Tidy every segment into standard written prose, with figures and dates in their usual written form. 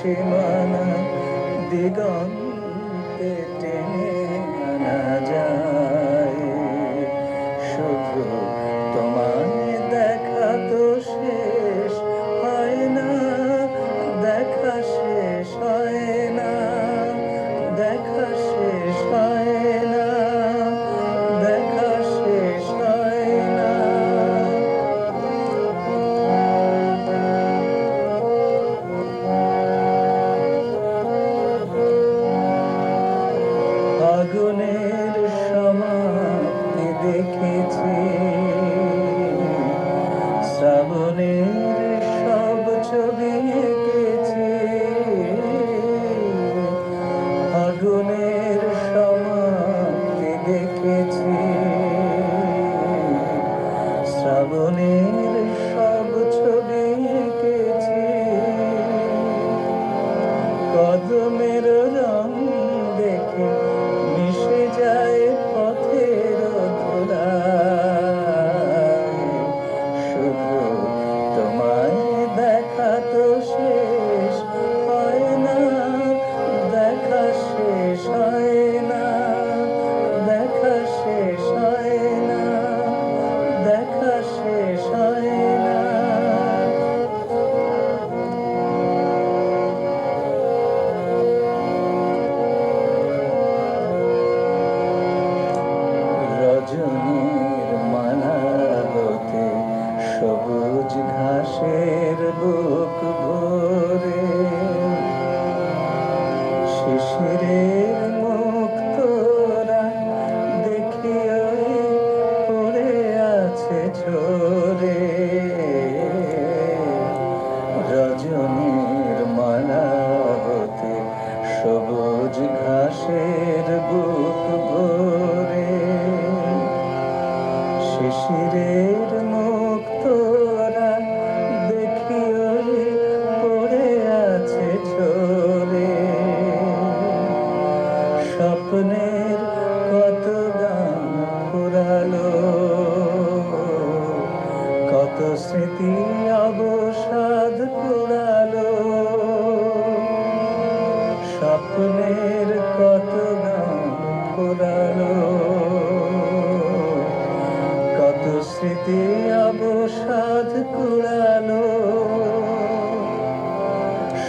সীমানা দিগন্তে টেনে আনা যায়। শুধু তোমায় দেখা তো শেষ হয় না, দেখা শেষ হয় না, দেখা শেষ হয় না, দেখা শেষ হয় না। আগুনের সমাপ্তি দেখেছি, শ্রাবণের সব ছবি এঁকেছি। আগুনের সমাপ্তি দেখেছি, শ্রাবণের সব ছবি এঁকেছি। কদমের রং দেখে মিশে যায় পথের ধুলায়। শুধু তোমায় দেখা তো শেষ হয় না, দেখা শেষ হয় না, দেখা শেষ হয় না, দেখা শেষ হয় না। রজনীর মালাতে সবুজ ঘাসের বুক ভরে, শিশিরের মুখ তোরা দেখি ওই পড়ে আছে ঝরে। রজনীর মালাতে সবুজ ঘাসের বুক ভরে, শিশিরের মুখ তোরা দেখি ওই পড়ে আছে ঝরে। স্বপ্নের কত গান ফুরালো, কত স্মৃতি অবসাদ কুড়ালো। স্বপ্নের কত গান ফুরালো, কত স্মৃতি অবসাদ কুড়ালো।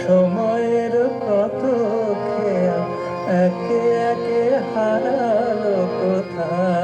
সময়ের কত খেয়া একে একে হারালো কোথায়।